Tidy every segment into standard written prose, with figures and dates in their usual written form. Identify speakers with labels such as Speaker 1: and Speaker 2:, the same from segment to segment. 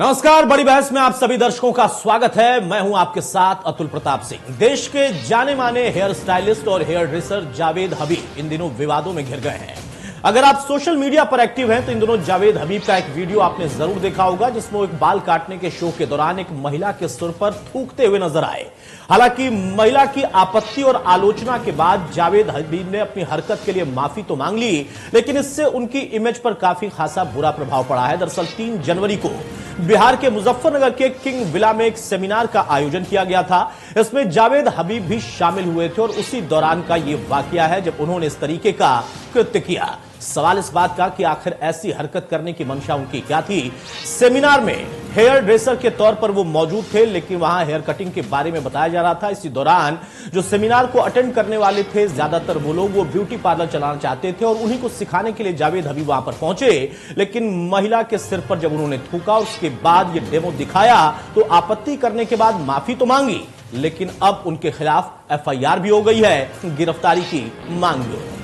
Speaker 1: नमस्कार, बड़ी बहस में आप सभी दर्शकों का स्वागत है। मैं हूं आपके साथ अतुल प्रताप सिंह। देश के जाने माने हेयर स्टाइलिस्ट और हेयर ड्रेसर जावेद हबीब इन दिनों विवादों में घिर गए हैं। अगर आप सोशल मीडिया पर एक्टिव हैं तो इन दिनों जावेद हबीब का एक वीडियो आपने जरूर देखा होगा, जिसमें वो एक बाल काटने के शो के दौरान एक महिला के सिर पर थूकते हुए नजर आए। हालांकि महिला की आपत्ति और आलोचना के बाद जावेद हबीब ने अपनी हरकत के लिए माफी तो मांग ली, लेकिन इससे उनकी इमेज पर काफी खासा बुरा प्रभाव पड़ा है। दरअसल 3 जनवरी को बिहार के मुजफ्फरनगर के किंग विला में एक सेमिनार का आयोजन किया गया था। इसमें जावेद हबीब भी शामिल हुए थे और उसी दौरान का यह वाकया है जब उन्होंने इस तरीके का कृत्य किया। सवाल इस बात का कि आखिर ऐसी हरकत करने की मंशा उनकी क्या थी। सेमिनार में हेयर ड्रेसर के तौर पर वो मौजूद थे, लेकिन वहां हेयर कटिंग के बारे में बताया जा रहा था। इसी दौरान जो सेमिनार को अटेंड करने वाले थे, ज्यादातर वो लोग वो ब्यूटी पार्लर चलाना चाहते थे और उन्हीं को सिखाने के लिए जावेद हबीब वहां पर पहुंचे। लेकिन महिला के सिर पर जब उन्होंने थूका, उसके बाद ये डेमो दिखाया तो आपत्ति करने के बाद माफी तो मांगी, लेकिन अब उनके खिलाफ FIR भी हो गई है, गिरफ्तारी की मांग भी हो गई।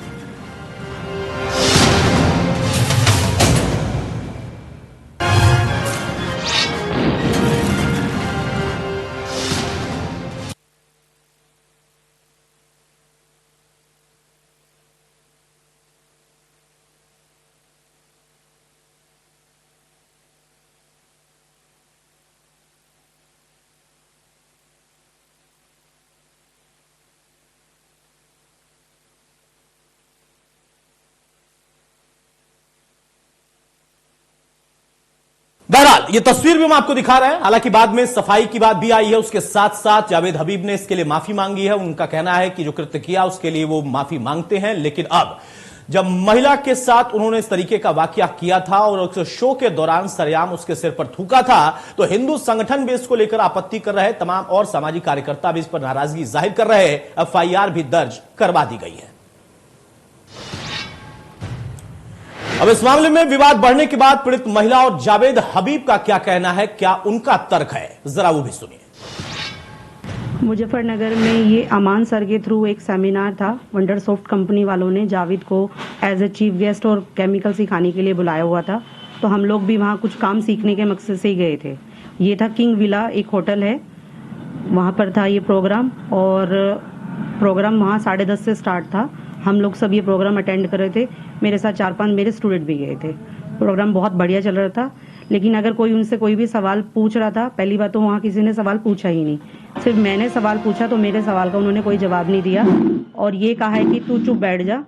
Speaker 1: बहरहाल ये तस्वीर भी हम आपको दिखा रहे हैं। हालांकि बाद में सफाई की बात भी आई है। उसके साथ साथ जावेद हबीब ने इसके लिए माफी मांगी है। उनका कहना है कि जो कृत्य किया उसके लिए वो माफी मांगते हैं, लेकिन अब जब महिला के साथ उन्होंने इस तरीके का वाकया किया था और उस शो के दौरान सरेआम उसके सिर पर थूका था, तो हिंदू संगठन भी इसको लेकर आपत्ति कर रहे, तमाम और सामाजिक कार्यकर्ता भी इस पर नाराजगी जाहिर कर रहे। FIR भी दर्ज करवा दी गई है। अब इस मामले में विवाद बढ़ने के बाद पीड़ित महिला और जावेद हबीब का क्या कहना है, क्या उनका तर्क है, जरा वो भी सुनिए।
Speaker 2: मुजफ्फरनगर में ये अमान सर के थ्रू एक सेमिनार था। वंडर सॉफ्ट कंपनी वालों ने जावेद को एज ए चीफ गेस्ट और केमिकल सिखाने के लिए बुलाया हुआ था, तो हम लोग भी वहाँ कुछ काम सीखने के मकसद से ही गए थे। ये था किंग विला, एक होटल है, वहाँ पर था ये प्रोग्राम। और प्रोग्राम वहाँ 10:30 से स्टार्ट था। हम लोग सब ये प्रोग्राम अटेंड कर रहे थे। मेरे साथ 4-5 मेरे स्टूडेंट भी गए थे। प्रोग्राम बहुत बढ़िया चल रहा था, लेकिन अगर कोई उनसे कोई भी सवाल पूछ रहा था, पहली बात तो वहाँ किसी ने सवाल पूछा ही नहीं। सिर्फ मैंने सवाल पूछा तो मेरे सवाल का उन्होंने कोई जवाब नहीं दिया और ये कहा है कि तू चुप बैठ जा,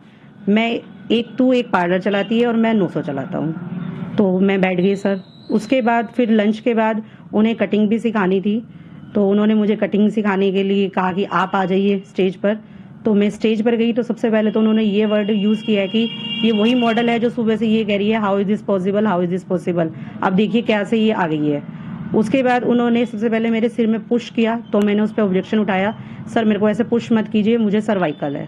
Speaker 2: तू एक पार्लर चलाती है और मैं 900 चलाता हूँ। तो मैं बैठ गई सर। उसके बाद फिर लंच के बाद उन्हें कटिंग भी सिखानी थी, तो उन्होंने मुझे कटिंग सिखाने के लिए कहा कि आप आ जाइए स्टेज पर। तो मैं स्टेज पर गई तो सबसे पहले तो उन्होंने ये वर्ड यूज़ किया है कि ये वही मॉडल है जो सुबह से ये कह रही है how is this possible, how is this possible. अब देखिए कैसे ये आ गई है। उसके बाद उन्होंने सबसे पहले मेरे सिर में पुश किया, तो मैंने उस पर ऑब्जेक्शन उठाया, सर मेरे को ऐसे पुश मत कीजिए, मुझे सर्वाइकल है।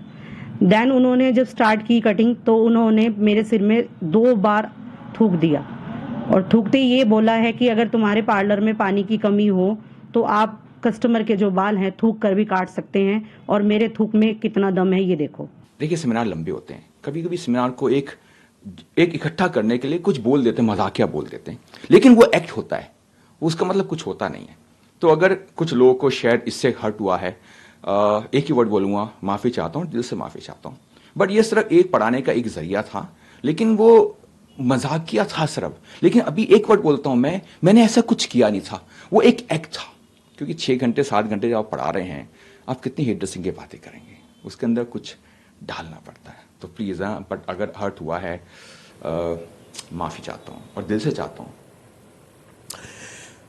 Speaker 2: देन उन्होंने जब स्टार्ट की कटिंग तो उन्होंने मेरे सिर में 2 बार थूक दिया और थूकते ही ये बोला है कि अगर तुम्हारे पार्लर में पानी की कमी हो तो आप कस्टमर के जो बाल हैं थूक कर भी काट सकते हैं और मेरे थूक में कितना दम है ये देखो।
Speaker 3: देखिए, सेमिनार लंबे होते हैं, कभी कभी सेमिनार को एक इकट्ठा करने के लिए कुछ बोल देते हैं, मजाकिया बोल देते हैं, लेकिन वो एक्ट होता है, उसका मतलब कुछ होता नहीं है। तो अगर कुछ लोगों को शायद इससे हर्ट हुआ है, एक ही वर्ड बोलूंगा, माफी चाहता हूँ, दिल से माफी चाहता हूँ। बट ये सिर्फ एक पढ़ाने का एक जरिया था, लेकिन वो मजाकिया था सिर्फ। लेकिन अभी एक वर्ड बोलता हूं, मैंने ऐसा कुछ किया नहीं था, वो एक एक्ट था। क्योंकि 6 घंटे 7 घंटे जब आप पढ़ा रहे हैं, आप कितनी हेयर ड्रेसिंग की बातें करेंगे, उसके अंदर कुछ डालना पड़ता है। तो प्लीज़ बट अगर हर्ट हुआ है, माफ़ी चाहता हूँ और दिल से चाहता हूँ।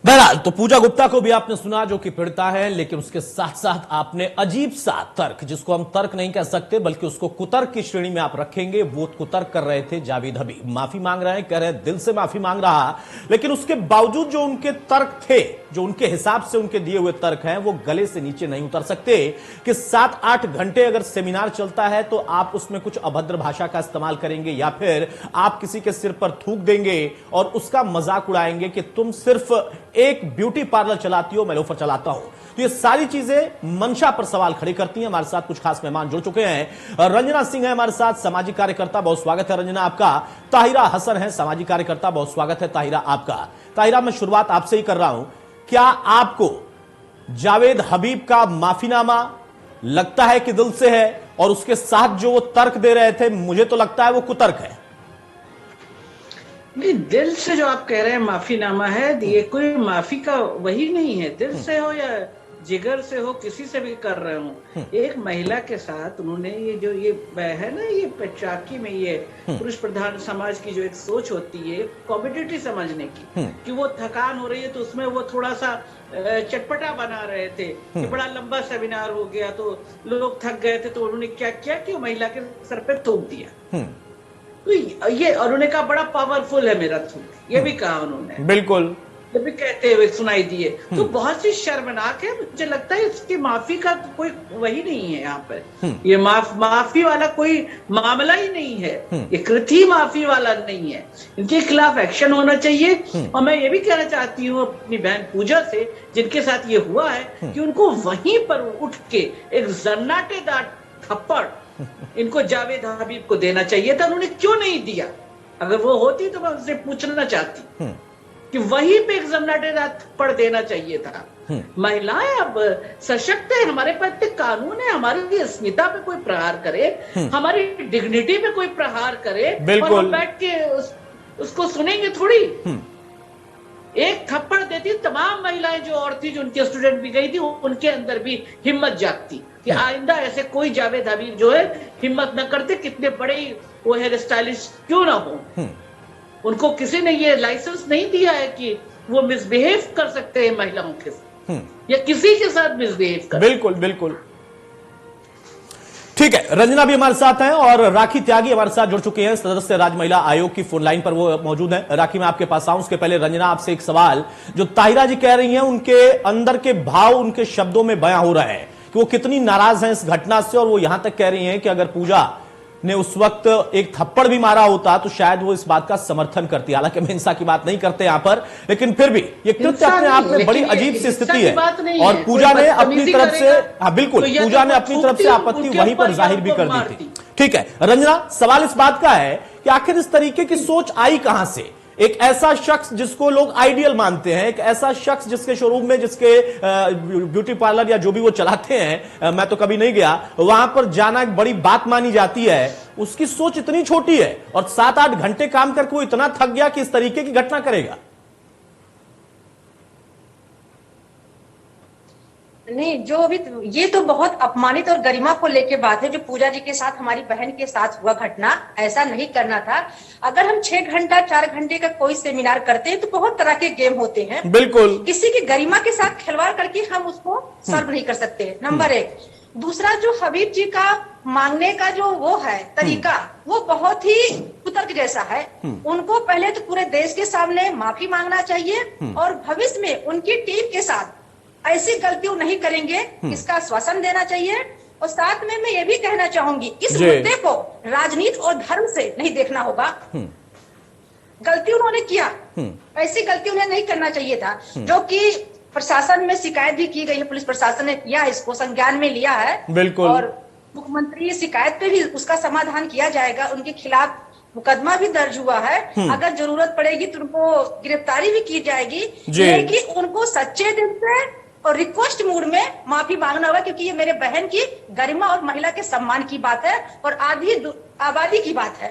Speaker 1: बहरहाल तो पूजा गुप्ता को भी आपने सुना जो कि पीड़िता है, लेकिन उसके साथ साथ आपने अजीब सा तर्क, जिसको हम तर्क नहीं कह सकते बल्कि उसको कुतर्क की श्रेणी में आप रखेंगे, वो कुतर्क कर रहे थे जावेद हबीब। माफी मांग रहे हैं, कह रहे हैं दिल से माफी मांग रहा, लेकिन उसके बावजूद जो उनके तर्क थे, जो उनके हिसाब से उनके दिए हुए तर्क हैं, वो गले से नीचे नहीं उतर सकते। कि 7-8 घंटे अगर सेमिनार चलता है तो आप उसमें कुछ अभद्र भाषा का इस्तेमाल करेंगे या फिर आप किसी के सिर पर थूक देंगे और उसका मजाक उड़ाएंगे कि तुम सिर्फ एक ब्यूटी पार्लर चलाती हो, मैं लोफर चलाता हूं। तो ये सारी चीजें मंशा पर सवाल खड़े करती हैं। हमारे साथ कुछ खास मेहमान जुड़ चुके हैं। रंजना सिंह है हमारे साथ, सामाजिक कार्यकर्ता, बहुत स्वागत है रंजना आपका। ताहिरा हसन है सामाजिक कार्यकर्ता, बहुत स्वागत है ताहिरा आपका। ताहिरा, मैं शुरुआत आपसे ही कर रहा हूं। क्या आपको जावेद हबीब का माफीनामा लगता है कि दिल से है, और उसके साथ जो वो तर्क दे रहे थे, मुझे तो लगता है वो कुतर्क है?
Speaker 4: नहीं, दिल से जो आप कह रहे हैं माफीनामा है, ये कोई माफी का वही नहीं है। दिल से हो या जिगर से हो, किसी से भी कर रहे हो, एक महिला के साथ उन्होंने ये है ना, ये पेट्रियार्की में ये पुरुष प्रधान समाज की जो एक सोच होती है कॉम्पिटिटिव समझने की, कि वो थकान हो रही है तो उसमें वो थोड़ा सा चटपटा बना रहे थे कि बड़ा लंबा सेमिनार हो गया तो लोग थक गए थे, तो उन्होंने क्या किया कि महिला के सर पे थूक दिया। तो ये उन्होंने कहा बड़ा पावरफुल है मेरा थूक, ये भी कहा उन्होंने,
Speaker 1: बिल्कुल
Speaker 4: ये भी कहते हुए सुनाई दिए। तो बहुत सी शर्मनाक है। मुझे लगता है इसकी माफी का कोई वही नहीं है यहाँ पर। ये माफी वाला कोई मामला ही नहीं है, ये कृति माफी वाला नहीं है। इनके खिलाफ एक्शन होना चाहिए। और मैं ये भी कहना चाहती हूँ अपनी बहन पूजा से, जिनके साथ ये हुआ है, कि उनको वहीं पर उठ के एक जन्नाटेदार थप्पड़ इनको जावेद हबीब को देना चाहिए था। उन्होंने क्यों नहीं दिया? अगर वो होती तो मैं उनसे पूछना चाहती कि वहीं पे एक जन्नाटेदार थप्पड़ देना चाहिए था। महिलाएं अब सशक्त है, हमारे पास तो कानून है, हमारी अस्मिता पे कोई प्रहार करे, हमारी डिग्निटी पे कोई प्रहार करे, और हम बैठ के उसको सुनेंगे थोड़ी। एक थप्पड़ देती, तमाम महिलाएं जो और थी, जो उनके स्टूडेंट भी गई थी, उनके अंदर भी हिम्मत जागती कि आइंदा ऐसे कोई जावेद हबीब जो है हिम्मत न करते, कितने बड़े वो हेयर स्टाइलिस्ट क्यों ना हो। उनको किसी ने ये लाइसेंस नहीं दिया है कि वो मिसबिहेव कर सकते हैं महिलाओं के साथ या किसी के साथ मिसबिहेव कर।
Speaker 1: बिल्कुल बिल्कुल ठीक है। रंजना भी हमारे साथ हैं और राखी त्यागी हमारे साथ जुड़ चुके हैं, सदस्य राज्य महिला आयोग की फोन लाइन पर वो मौजूद हैं। राखी, मैं आपके पास आऊं उसके पहले रंजना आपसे एक सवाल, जो ताहिरा जी कह रही हैं उनके अंदर के भाव उनके शब्दों में बयां हो रहा है कि वो कितनी नाराज हैं इस घटना से, और वो यहां तक कह रही हैं कि अगर पूजा ने उस वक्त एक थप्पड़ भी मारा होता तो शायद वो इस बात का समर्थन करती। हालांकि हम हिंसा की बात नहीं करते यहां पर, लेकिन फिर भी ये कृत्य अपने आप में बड़ी अजीब सी स्थिति है। और पूजा ने अपनी तरफ से, हाँ बिल्कुल, पूजा ने अपनी तरफ से आपत्ति वहीं पर जाहिर भी कर दी थी। ठीक है रंजना, सवाल इस बात का है कि आखिर इस तरीके की सोच आई कहां से? एक ऐसा शख्स जिसको लोग आइडियल मानते हैं, एक ऐसा शख्स जिसके शोरूम में, जिसके ब्यूटी पार्लर या जो भी वो चलाते हैं, मैं तो कभी नहीं गया, वहां पर जाना एक बड़ी बात मानी जाती है, उसकी सोच इतनी छोटी है और 7-8 घंटे काम करके वो इतना थक गया कि इस तरीके की घटना करेगा।
Speaker 5: नहीं, जो अभी ये तो बहुत अपमानित और गरिमा को लेके बात है, जो पूजा जी के साथ, हमारी बहन के साथ हुआ घटना, ऐसा नहीं करना था। अगर हम 6 घंटा 4 घंटे का कोई सेमिनार करते हैं तो बहुत तरह के गेम होते हैं, बिल्कुल, किसी की गरिमा के साथ खिलवाड़ करके हम उसको सर्व नहीं कर सकते, नंबर 1। दूसरा, जो हबीब जी का मांगने का जो वो है तरीका, वो बहुत ही कुतर्क जैसा है। उनको पहले तो पूरे देश के सामने माफी मांगना चाहिए और भविष्य में उनकी टीम के साथ ऐसी गलतियां नहीं करेंगे, इसका आश्वासन देना चाहिए। और साथ में मैं ये भी कहना चाहूंगी, इस मुद्दे को राजनीति और धर्म से नहीं देखना होगा। गलती उन्होंने किया, ऐसी गलती उन्हें नहीं करना चाहिए था, जो कि प्रशासन में शिकायत भी की गई है, पुलिस प्रशासन ने किया है, इसको संज्ञान में लिया है, बिल्कुल, और मुख्यमंत्री शिकायत पे भी उसका समाधान किया जाएगा। उनके खिलाफ मुकदमा भी दर्ज हुआ है, अगर जरूरत पड़ेगी तो उनको गिरफ्तारी भी की जाएगी, लेकिन उनको सच्चे दिल से और रिक्वेस्ट मूड में माफी मांगना होगा, क्योंकि ये मेरे बहन की गरिमा और महिला के सम्मान की बात है और आधी आबादी की बात है।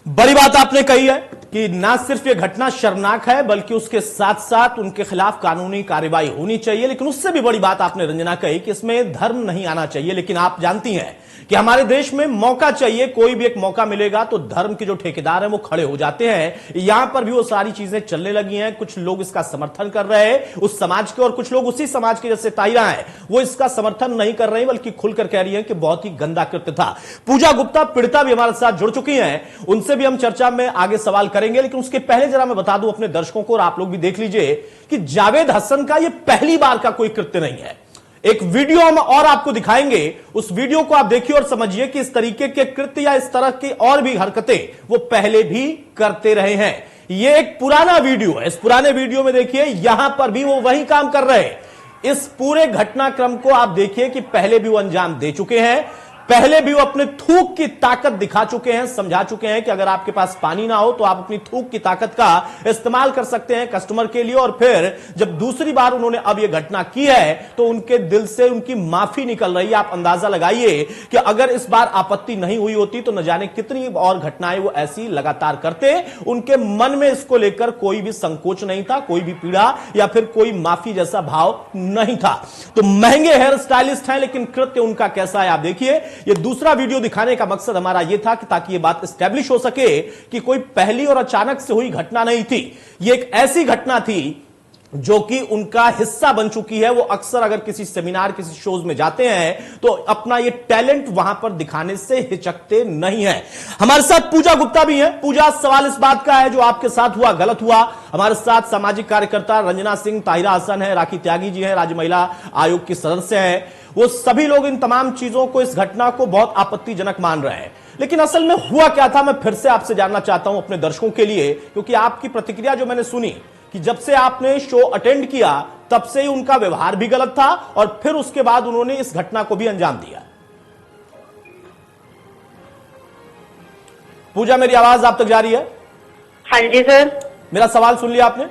Speaker 1: बड़ी बात आपने कही है कि ना सिर्फ ये घटना शर्मनाक है, बल्कि उसके साथ साथ उनके खिलाफ कानूनी कार्रवाई होनी चाहिए। लेकिन उससे भी बड़ी बात आपने रंजना कही कि इसमें धर्म नहीं आना चाहिए। लेकिन आप जानती हैं कि हमारे देश में मौका चाहिए, कोई भी एक मौका मिलेगा तो धर्म के जो ठेकेदार हैं वो खड़े हो जाते हैं। यहां पर भी वो सारी चीजें चलने लगी हैं, कुछ लोग इसका समर्थन कर रहे हैं उस समाज के, और कुछ लोग उसी समाज के जैसे ताहिरा है वो इसका समर्थन नहीं कर रहे हैं, बल्कि खुलकर कह रही हैं कि बहुत ही गंदा कृत्य था। पूजा गुप्ता पीड़िता भी हमारे साथ जुड़ चुकी हैं, उनसे भी हम चर्चा में आगे सवाल करेंगे। लेकिन उसके पहले जरा मैं बता दूं अपने दर्शकों को, और आप लोग भी देख लीजिए, कि जावेद हसन का यह पहली बार का कोई कृत्य नहीं है। एक वीडियो हम और आपको दिखाएंगे, उस वीडियो को आप देखिए और समझिए कि इस तरीके के कृत्य या इस तरह की और भी हरकतें वो पहले भी करते रहे हैं। ये एक पुराना वीडियो है, इस पुराने वीडियो में देखिए यहां पर भी वो वही काम कर रहे हैं। इस पूरे घटनाक्रम को आप देखिए कि पहले भी वो अंजाम दे चुके हैं। पहले भी वो अपने थूक की ताकत दिखा चुके हैं, समझा चुके हैं कि अगर आपके पास पानी ना हो तो आप अपनी थूक की ताकत का इस्तेमाल कर सकते हैं कस्टमर के लिए। और फिर जब दूसरी बार उन्होंने अब यह घटना की है तो उनके दिल से उनकी माफी निकल रही है। आप अंदाजा लगाइए कि अगर इस बार आपत्ति नहीं हुई होती तो न जाने कितनी और घटनाएं वो ऐसी लगातार करते। उनके मन में इसको लेकर कोई भी संकोच नहीं था, कोई भी पीड़ा या फिर कोई माफी जैसा भाव नहीं था। तो महंगे हेयर स्टाइलिस्ट हैं, लेकिन कृत्य उनका कैसा है आप देखिए। ये दूसरा वीडियो दिखाने का मकसद हमारा यह था कि ताकि यह बात एस्टेब्लिश हो सके कि कोई पहली और अचानक से हुई घटना नहीं थी। यह एक ऐसी घटना थी जो कि उनका हिस्सा बन चुकी है। वो अक्सर अगर किसी सेमिनार, किसी शोज में जाते हैं तो अपना ये टैलेंट वहां पर दिखाने से हिचकते नहीं है। हमारे साथ पूजा गुप्ता भी है। पूजा, सवाल इस बात का है जो आपके साथ हुआ गलत हुआ। हमारे साथ सामाजिक कार्यकर्ता रंजना सिंह, ताहिरा हसन है, राखी त्यागी जी है, राज्य महिला आयोग की सदस्य है। वो सभी लोग इन तमाम चीजों को, इस घटना को बहुत आपत्तिजनक मान रहे हैं। लेकिन असल में हुआ क्या था, मैं फिर से आपसे जानना चाहता हूं अपने दर्शकों के लिए, क्योंकि आपकी प्रतिक्रिया जो मैंने सुनी कि जब से आपने शो अटेंड किया तब से ही उनका व्यवहार भी गलत था और फिर उसके बाद उन्होंने इस घटना को भी अंजाम दिया। पूजा, मेरी आवाज आप तक जा रही है?
Speaker 6: हाँ जी सर।
Speaker 1: मेरा सवाल सुन लिया आपने?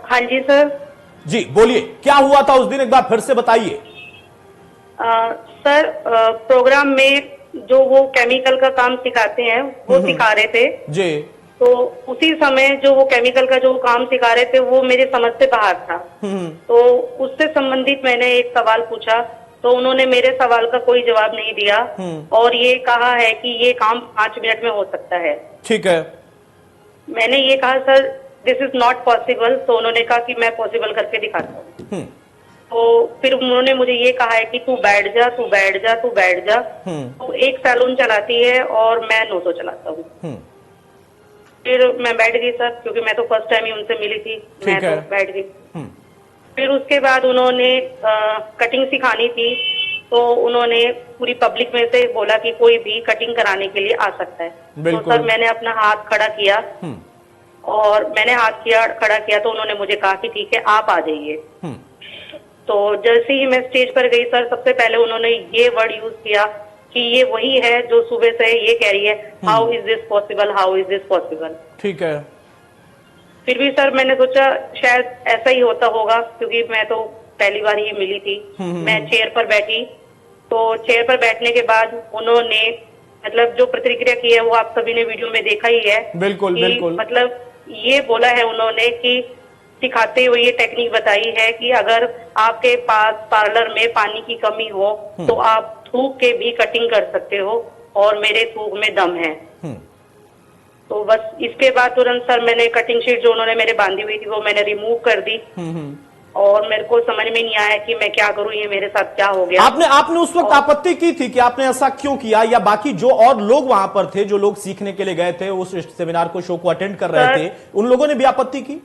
Speaker 6: हाँ जी सर।
Speaker 1: जी बोलिए, क्या हुआ था उस दिन, एक बार फिर से बताइए।
Speaker 6: सर, प्रोग्राम में जो वो केमिकल का काम सिखाते हैं वो सिखा रहे थे
Speaker 1: जी।
Speaker 6: तो उसी समय जो वो केमिकल का जो काम सिखा रहे थे वो मेरे समझ से बाहर था। तो उससे संबंधित मैंने एक सवाल पूछा तो उन्होंने मेरे सवाल का कोई जवाब नहीं दिया और ये कहा है कि ये काम 5 मिनट में हो सकता है।
Speaker 1: ठीक है।
Speaker 6: मैंने ये कहा sir this is not possible, तो उन्होंने कहा कि मैं पॉसिबल करके दिखाता हूँ। तो फिर उन्होंने मुझे ये कहा है कि तू बैठ जा, तू बैठ जा, तू बैठ जा। तो एक सैलून चलाती है और मैं 900 चलाता हूँ। फिर मैं बैठ गई सर, क्योंकि मैं तो फर्स्ट टाइम ही उनसे मिली थी, मैं तो बैठ गई। फिर उसके बाद उन्होंने कटिंग सिखानी थी तो उन्होंने पूरी पब्लिक में से बोला कि कोई भी कटिंग कराने के लिए आ सकता है। तो सर मैंने अपना हाथ खड़ा किया और मैंने हाथ खड़ा किया तो उन्होंने मुझे कहा कि ठीक है आप आ जाइए। तो जैसे ही मैं स्टेज पर गई सर, सबसे पहले उन्होंने ये वर्ड यूज किया कि ये वही है जो सुबह से ये कह रही है how is this possible, how is this possible.
Speaker 1: ठीक है।
Speaker 6: फिर भी सर मैंने सोचा शायद ऐसा ही होता होगा, क्योंकि मैं तो पहली बार ही मिली थी। मैं चेयर पर बैठी तो चेयर पर बैठने के बाद उन्होंने मतलब जो प्रतिक्रिया की है वो आप सभी ने वीडियो में देखा ही है।
Speaker 1: बिल्कुल बिल्कुल।
Speaker 6: मतलब ये बोला है उन्होंने कि सिखाते हुए ये टेक्निक बताई है कि अगर आपके पास पार्लर में पानी की कमी हो तो आप थूक के भी कटिंग कर सकते हो और मेरे थूक में दम है। तो बस इसके बाद तुरंत सर मैंने कटिंग शीट जो उन्होंने मेरे बांधी हुई थी वो मैंने रिमूव कर दी और मेरे को समझ में नहीं आया कि मैं क्या करूं, ये मेरे साथ क्या हो गया।
Speaker 1: आपने उस वक्त आपत्ति की थी कि आपने ऐसा क्यों किया, या बाकी जो और लोग वहां पर थे, जो लोग सीखने के लिए गए थे, उस सेमिनार को, शो को अटेंड कर रहे थे, उन लोगों ने भी आपत्ति की?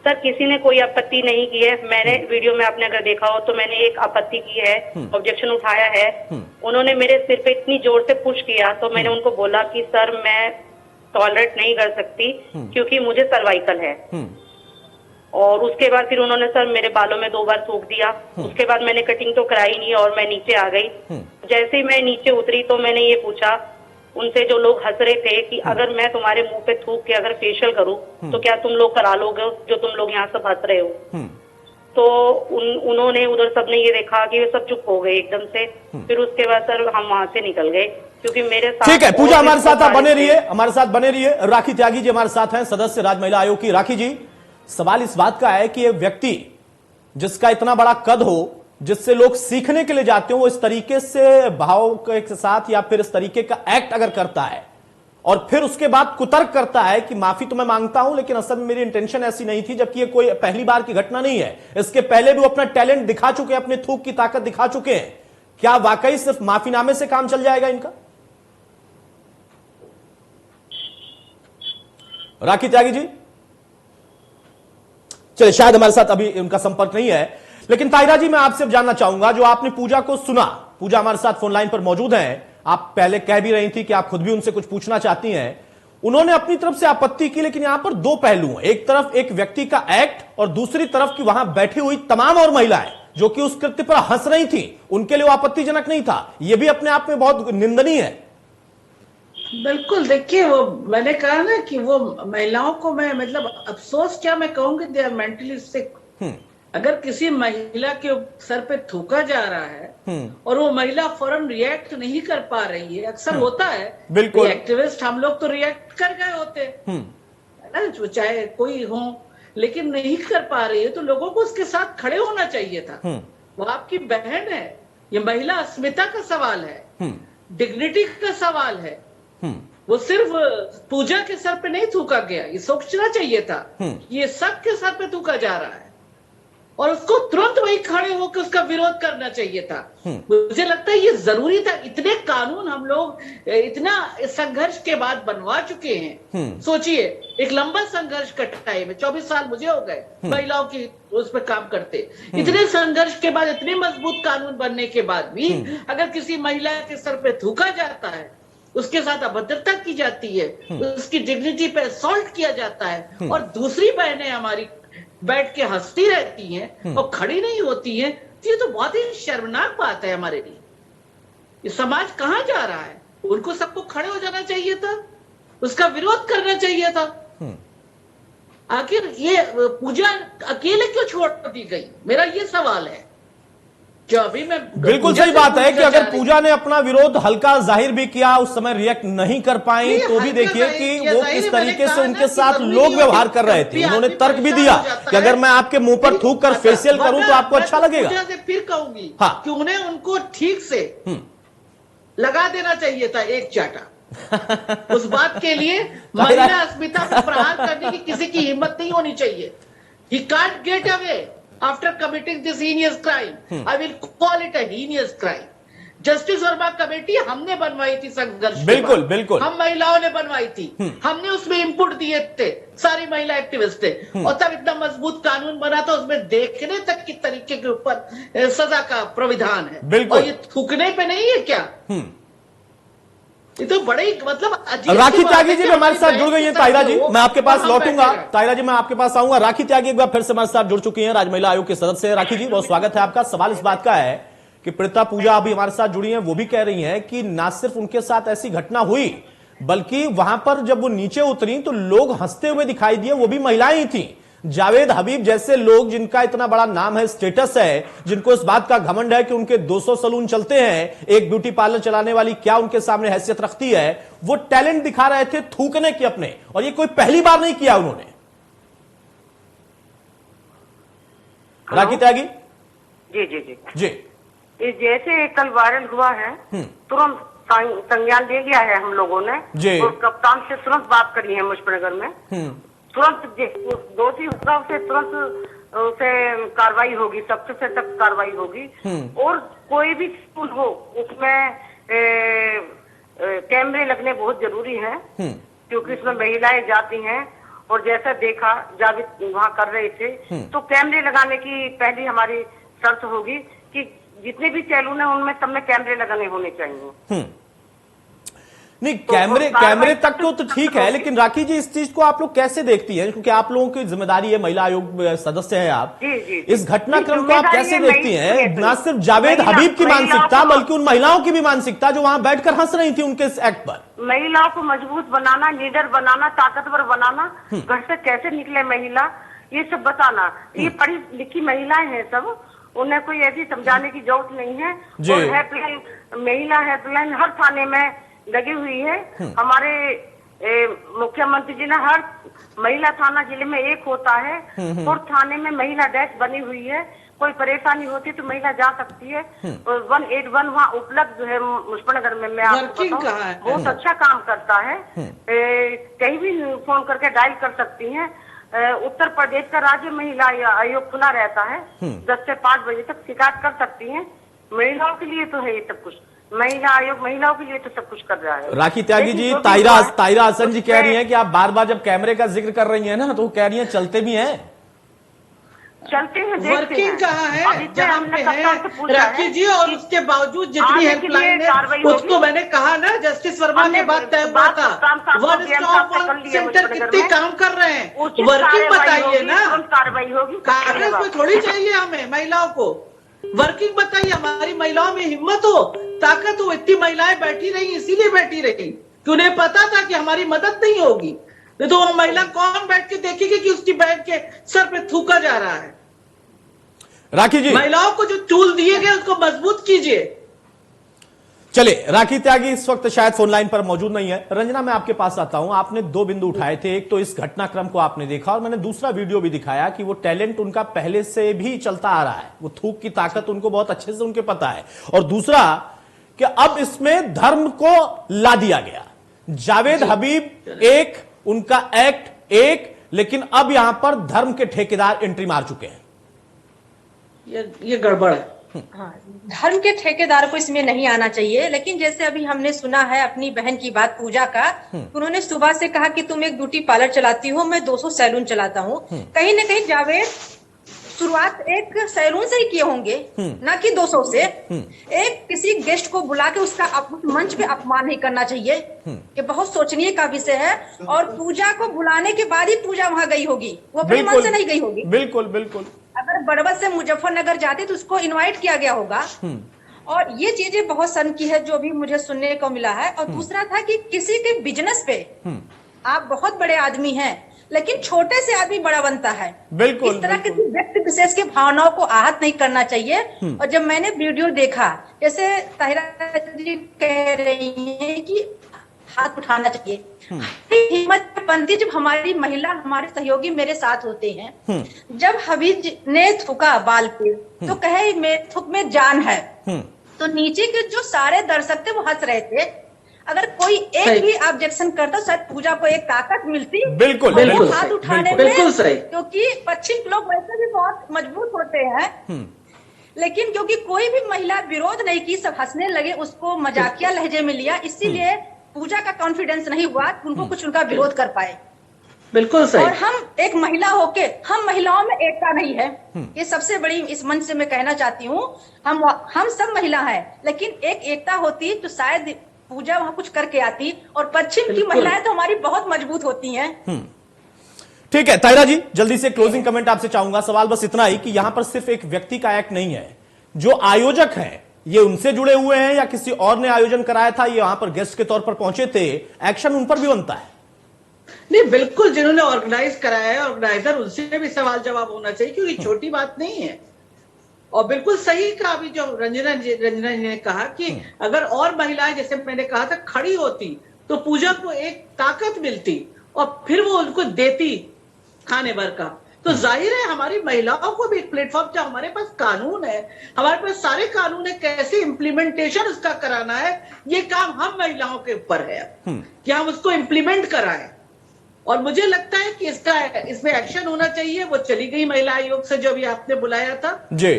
Speaker 6: सर किसी ने कोई आपत्ति नहीं की है। मैंने वीडियो में आपने अगर देखा हो तो मैंने एक आपत्ति की है, ऑब्जेक्शन उठाया है। उन्होंने मेरे सिर पे इतनी जोर से पुश किया तो मैंने उनको बोला कि सर मैं टॉलरेट नहीं कर सकती क्योंकि मुझे सर्वाइकल है। और उसके बाद फिर उन्होंने सर मेरे बालों में 2 बार थूक दिया। उसके बाद मैंने कटिंग तो कराई नहीं और मैं नीचे आ गई। जैसे ही मैं नीचे उतरी तो मैंने ये पूछा उनसे, जो लोग हंस रहे थे, कि अगर मैं तुम्हारे मुंह पे थूक के अगर फेशियल करूं तो क्या तुम लोग करा लोगे, जो तुम लोग यहाँ सब हंस रहे हो। तो उन्होंने उधर सबने ये देखा कि वे सब चुप हो गए एकदम से। फिर उसके बाद सर हम वहां से निकल गए क्योंकि मेरे साथ।
Speaker 1: ठीक है पूजा, हमारे साथ आप बने रहिए, हमारे साथ बने रहिए। राखी त्यागी जी हमारे साथ हैं, सदस्य राज्य महिला आयोग की। राखी जी, सवाल इस बात का है कि ये व्यक्ति जिसका इतना बड़ा कद हो, जिससे लोग सीखने के लिए जाते हो, वो इस तरीके से भाव के साथ या फिर इस तरीके का एक्ट अगर करता है और फिर उसके बाद कुतर्क करता है कि माफी तो मैं मांगता हूं लेकिन असल में मेरी इंटेंशन ऐसी नहीं थी, जबकि ये कोई पहली बार की घटना नहीं है, इसके पहले भी वो अपना टैलेंट दिखा चुके हैं, अपने थूक की ताकत दिखा चुके हैं। क्या वाकई सिर्फ माफीनामे से काम चल जाएगा इनका? राखी त्यागी जी, चलिए शायद हमारे साथ अभी उनका संपर्क नहीं है, लेकिन ताहिरा जी मैं आपसे जानना चाहूंगा, जो आपने पूजा को सुना, पूजा हमारे साथ फोन लाइन पर मौजूद हैं, आप पहले कह भी रही थी कि आप खुद भी उनसे कुछ पूछना चाहती हैं। उन्होंने अपनी तरफ से आपत्ति की, लेकिन यहां पर 2 पहलू हैं, एक तरफ एक व्यक्ति का एक्ट और दूसरी तरफ की वहां बैठी हुई तमाम और महिलाएं जो कि उस कृत्य पर हंस रही थी, उनके लिए वो आपत्तिजनक नहीं था। यह भी अपने आप में बहुत निंदनीय है।
Speaker 4: बिल्कुल, देखिए वो मैंने कहा ना कि वो महिलाओं को मैं मतलब अफसोस क्या मैं कहूंगी, दे आर मेंटली सिक। अगर किसी महिला के सर पे थूका जा रहा है और वो महिला फौरन रिएक्ट नहीं कर पा रही है, अक्सर होता है,
Speaker 1: बिल्कुल
Speaker 4: एक्टिविस्ट हम लोग तो रिएक्ट कर गए होते है ना, चाहे कोई हो, लेकिन नहीं कर पा रही है तो लोगों को उसके साथ खड़े होना चाहिए था। वो आपकी बहन है, ये महिला अस्मिता का सवाल है, डिग्निटी का सवाल है। वो सिर्फ पूजा के सर पे नहीं थूका गया, ये सोचना चाहिए था ये सबके सर पे थूका जा रहा है और उसको तुरंत वही खड़े होकर उसका विरोध करना चाहिए था। मुझे लगता है ये जरूरी था। इतने कानून हम लोग इतना संघर्ष के बाद बनवा चुके हैं। सोचिए, एक लंबा संघर्ष का टाइम है, 24 साल मुझे हो गए महिलाओं की उस पर काम करते। इतने संघर्ष के बाद, इतने मजबूत कानून बनने के बाद भी अगर किसी महिला के सर पे थूका जाता है, उसके साथ अभद्रता की जाती है, उसकी डिग्निटी पे असॉल्ट किया जाता है और दूसरी बहनें हमारी बैठ के हंसती रहती हैं और खड़ी नहीं होती हैं, तो ये तो बहुत ही शर्मनाक बात है हमारे लिए। ये समाज कहां जा रहा है? उनको सबको खड़े हो जाना चाहिए था, उसका विरोध करना चाहिए था। आखिर ये पूजा अकेले क्यों छोड़ दी गई, मेरा ये सवाल है। जो अभी मैं
Speaker 1: बिल्कुल सही बात है कि अगर पूजा ने अपना विरोध हल्का जाहिर भी किया, उस समय रिएक्ट नहीं कर पाई, तो भी देखिए कि वो किस तरीके से उनके साथ लोग व्यवहार कर रहे थे। उन्होंने तर्क भी दिया कि अगर मैं आपके मुंह पर थूक कर फेशियल करूं तो आपको अच्छा लगेगा।
Speaker 4: फिर कहूंगी
Speaker 1: कि
Speaker 4: उन्हें उनको ठीक से लगा देना चाहिए था एक चाटा। उस बात के लिए महिला अस्मिता पर प्रहार करने की किसी की हिम्मत नहीं होनी चाहिए। He can't get away after committing this heinous crime. I will call it a heinous crime. Justice Verma committee हमने बनवाई थी संघर्ष,
Speaker 1: बिल्कुल बिल्कुल
Speaker 4: हम महिलाओं ने बनवाई थी, हमने उसमें इनपुट दिए थे, सारी महिला एक्टिविस्ट थे और तब इतना मजबूत कानून बना था, उसमें देखने तक की तरीके के ऊपर सजा का प्राविधान है। और ये थूकने पे नहीं है क्या? ये तो बड़े मतलब
Speaker 1: राखी त्यागी जी भी हमारे साथ जुड़ गई हैं। तायरा जी, मैं आपके पास लौटूंगा। तायरा जी, मैं आपके पास आऊंगा। राखी त्यागी एक बार फिर से हमारे साथ जुड़ चुकी हैं, राज्य महिला आयोग के सदस्य। राखी जी, बहुत स्वागत है आपका। सवाल इस बात का है कि पीड़िता पूजा अभी हमारे साथ जुड़ी हैं, वो भी कह रही हैं कि ना सिर्फ उनके साथ ऐसी घटना हुई, बल्कि वहां पर जब वो नीचे उतरी तो लोग हंसते हुए दिखाई दिए, वो भी महिलाएं ही थी। जावेद हबीब जैसे लोग, जिनका इतना बड़ा नाम है, स्टेटस है, जिनको इस बात का घमंड है कि उनके 200 सलून चलते हैं, एक ब्यूटी पार्लर चलाने वाली क्या उनके सामने हैसियत रखती है, वो टैलेंट दिखा रहे थे थूकने की अपने, और ये कोई पहली बार नहीं किया उन्होंने। राखी त्यागी
Speaker 6: जी जी जी
Speaker 1: जी,
Speaker 6: जैसे कल वायरल हुआ है, तुरंत संज्ञान ले लिया है हम लोगों ने
Speaker 1: जी।
Speaker 6: और कप्तान से तुरंत बात करी है मुजफ्फरनगर में। तुरंत दोषी होगा उसे तुरंत उसे कार्रवाई होगी, सख्त से सख्त कार्रवाई होगी। और कोई भी स्कूल हो उसमें कैमरे लगने बहुत जरूरी है, क्योंकि उसमें महिलाएं जाती हैं और जैसा देखा जावेद वहाँ कर रहे थे, तो कैमरे लगाने की पहली हमारी शर्त होगी कि जितने भी सैलून है उनमें सब में कैमरे लगाने होने चाहिए।
Speaker 1: नहीं, कैमरे तक तो ठीक है, लेकिन राखी जी, इस चीज को आप लोग कैसे देखती हैं? क्योंकि आप लोगों की जिम्मेदारी है, महिला आयोग सदस्य हैं आप।
Speaker 6: जी।
Speaker 1: इस घटनाक्रम को आप कैसे देखती हैं? ना सिर्फ जावेद हबीब की मानसिकता, बल्कि उन महिलाओं की भी मानसिकता जो वहां बैठकर हंस रही थी उनके इस एक्ट पर।
Speaker 6: महिलाओं को मजबूत बनाना, लीडर बनाना, ताकतवर बनाना, घर से कैसे निकले महिला, ये सब बताना। ये पढ़ी लिखी महिलाएं हैं सब, उन्हें कोई ऐसी समझाने की जरूरत नहीं है। और हेल्पलाइन, महिला हेल्पलाइन हर थाने में लगी हुई है। हमारे मुख्यमंत्री जी ने हर महिला थाना जिले में एक होता है और थाने में महिला डेस्क बनी हुई है। कोई परेशानी होती है तो महिला जा सकती है। और 181 वहाँ उपलब्ध है मुजफ्फरनगर में। मैं आपको बताऊं, बहुत अच्छा काम करता है। कहीं भी फोन करके डायल कर सकती हैं। उत्तर प्रदेश का राज्य महिला आयोग खुला रहता है, 10 से 5 बजे तक शिकायत कर सकती हैं। महिलाओं के लिए तो है ये सब कुछ, महिला आयोग महिलाओं के लिए तो सब कुछ कर रहा है।
Speaker 1: राखी त्यागी जी, तायरा हसन जी कह रही हैं कि आप बार बार जब कैमरे का जिक्र कर रही हैं ना, तो वो कह रही हैं चलते भी हैं,
Speaker 6: चलते हैं,
Speaker 4: वर्किंग कहाँ है जहाँ पे है राखी जी, और उसके बावजूद जितनी हेल्पलाइन है उसको मैंने कहा ना, जस्टिस वर्मा के बाद तय हुआ था, वन स्टॉप सेंटर कितने काम कर रहे हैं, वर्किंग बताइए ना।
Speaker 6: कार्रवाई होगी,
Speaker 4: कागज में थोड़ी चाहिए हमें महिलाओं को, वर्किंग बताइए, हमारी महिलाओं में हिम्मत हो, ताकत हो। इतनी महिलाएं बैठी रही, इसीलिए बैठी रही कि उन्हें पता था कि हमारी मदद नहीं होगी। तो वो महिला कौन बैठ के देखेगी कि उसकी बहन के सर पे थूका जा रहा है।
Speaker 1: राखी जी,
Speaker 4: महिलाओं को जो टूल दिए गए उसको मजबूत कीजिए।
Speaker 1: चलिए, राखी त्यागी इस वक्त शायद फोन लाइन पर मौजूद नहीं है। रंजना, मैं आपके पास आता हूं। आपने दो बिंदु उठाए थे, एक तो इस घटनाक्रम को आपने देखा और मैंने दूसरा वीडियो भी दिखाया कि वो टैलेंट उनका पहले से भी चलता आ रहा है, वो थूक की ताकत उनको बहुत अच्छे से उनके पता है। और दूसरा कि अब इसमें धर्म को ला दिया गया। जावेद हबीब एक, उनका एक्ट एक, लेकिन अब यहां पर धर्म के ठेकेदार एंट्री मार चुके हैं।
Speaker 4: ये गड़बड़ है।
Speaker 5: हाँ, धर्म के ठेकेदार को इसमें नहीं आना चाहिए। लेकिन जैसे अभी हमने सुना है अपनी बहन की बात पूजा का, उन्होंने सुबह से कहा कि तुम एक ब्यूटी पार्लर चलाती हो, मैं 200 सैलून चलाता हूँ। कहीं ना कहीं जावेद शुरुआत एक सैलून से ही किए होंगे, ना कि 200 से। एक किसी गेस्ट को बुला के उसका मंच पे अपमान नहीं करना चाहिए। ये बहुत सोचनीय का विषय है। और पूजा को बुलाने के बाद ही पूजा वहां गई होगी, वो अपने मन से नहीं गई होगी।
Speaker 1: बिल्कुल बिल्कुल।
Speaker 5: अगर बड़बत से मुजफ्फरनगर जाती तो उसको इनवाइट किया गया होगा। और ये चीजें बहुत सन की है जो भी मुझे सुनने को मिला है। और दूसरा था कि किसी के बिजनेस पे आप बहुत बड़े आदमी हैं, लेकिन छोटे से आदमी बड़ा बनता है।
Speaker 1: बिल्कुल,
Speaker 5: इस तरह के व्यक्ति विशेष के भावनाओं को आहत नहीं करना चाहिए। और जब मैंने वीडियो देखा, जैसे ताहिरा जी कह रही है कि हाथ उठाना चाहिए, हिम्मत बनती जब हमारी महिला, हमारे सहयोगी मेरे साथ होते हैं। जब हबीब ने थूका बाल पे, तो कहे मेरे थूक में जान है, तो नीचे के जो सारे दर्शक थे वो हंस रहे थे। अगर कोई एक भी ऑब्जेक्शन करता शायद पूजा को एक ताकत मिलती
Speaker 1: बिल्कुल
Speaker 5: हाथ उठाने में, क्योंकि पश्चिम लोग वैसे भी बहुत मजबूत होते हैं। लेकिन क्योंकि कोई भी महिला विरोध नहीं की, सब हंसने लगे, उसको मजाकिया लहजे में लिया, इसीलिए पूजा का कॉन्फिडेंस नहीं हुआ कि उनको कुछ उनका विरोध कर पाए।
Speaker 4: बिल्कुल सही।
Speaker 5: और हम एक महिला होके, हम महिलाओं में एकता नहीं है, ये सबसे बड़ी इस मंच से मैं कहना चाहती हूँ। हम सब महिला हैं, लेकिन एक एकता होती तो शायद पूजा वहां कुछ करके आती। और पश्चिम की महिलाएं तो हमारी बहुत मजबूत होती हैं।
Speaker 1: ठीक है ताहिरा जी, जल्दी से क्लोजिंग कमेंट आपसे चाहूंगा। सवाल बस इतना ही कि यहां पर सिर्फ एक व्यक्ति का एक्ट नहीं है, जो आयोजक हैं ये उनसे जुड़े हुए हैं या किसी और ने आयोजन कराया था, ये वहां पर गेस्ट के तौर पर पहुंचे थे, एक्शन उन पर भी बनता है।
Speaker 4: नहीं, बिल्कुल, जिन्होंने ऑर्गेनाइज कराया है, ऑर्गेनाइजर, उनसे भी सवाल जवाब होना चाहिए, क्योंकि छोटी बात नहीं है। और बिल्कुल सही कहा अभी जो रंजना जी ने कहा कि अगर और महिलाएं, जैसे मैंने कहा था, खड़ी होती तो पूजा को एक ताकत मिलती और फिर वो उनको देती खाने भर का। तो जाहिर है हमारी महिलाओं को भी एक प्लेटफॉर्म, जब हमारे पास कानून है, हमारे पास सारे कानून है, कैसे इम्प्लीमेंटेशन उसका कराना है, ये काम हम महिलाओं के ऊपर है कि हम उसको इम्प्लीमेंट कराएं। और मुझे लगता है कि इसमें एक्शन होना चाहिए। वो चली गई महिला आयोग से जो अभी आपने बुलाया था
Speaker 1: जी,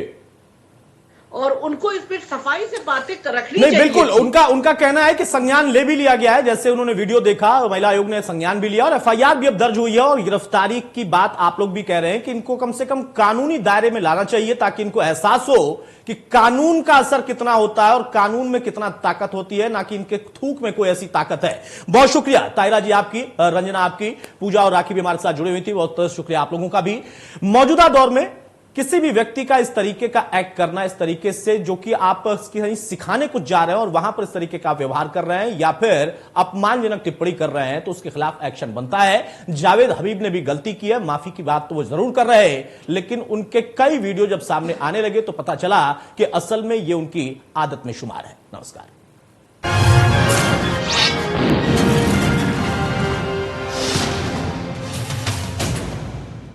Speaker 4: और उनको इस पर सफाई से बातें रखनी
Speaker 1: नहीं,
Speaker 4: चाहिए।
Speaker 1: बिल्कुल, उनका कहना है कि संज्ञान ले भी लिया गया है। जैसे उन्होंने वीडियो देखा, महिला आयोग ने संज्ञान भी लिया और एफआईआर भी अब दर्ज हुई है। और गिरफ्तारी की बात आप लोग भी कह रहे हैं कि इनको कम से कम कानूनी दायरे में लाना चाहिए, ताकि इनको एहसास हो कि कानून का असर कितना होता है और कानून में कितना ताकत होती है, ना कि इनके थूक में कोई ऐसी ताकत है। बहुत शुक्रिया ताहिरा जी आपकी, रंजना आपकी, पूजा और राखी भी हमारे साथ जुड़ी हुई थी, बहुत शुक्रिया आप लोगों का भी। मौजूदा दौर में किसी भी व्यक्ति का इस तरीके का एक्ट करना, इस तरीके से जो कि आप कहीं सिखाने कुछ जा रहे हैं और वहां पर इस तरीके का व्यवहार कर रहे हैं या फिर अपमानजनक टिप्पणी कर रहे हैं, तो उसके खिलाफ एक्शन बनता है। जावेद हबीब ने भी गलती की है, माफी की बात तो वो जरूर कर रहे हैं, लेकिन उनके कई वीडियो जब सामने आने लगे तो पता चला कि असल में ये उनकी आदत में शुमार है। नमस्कार।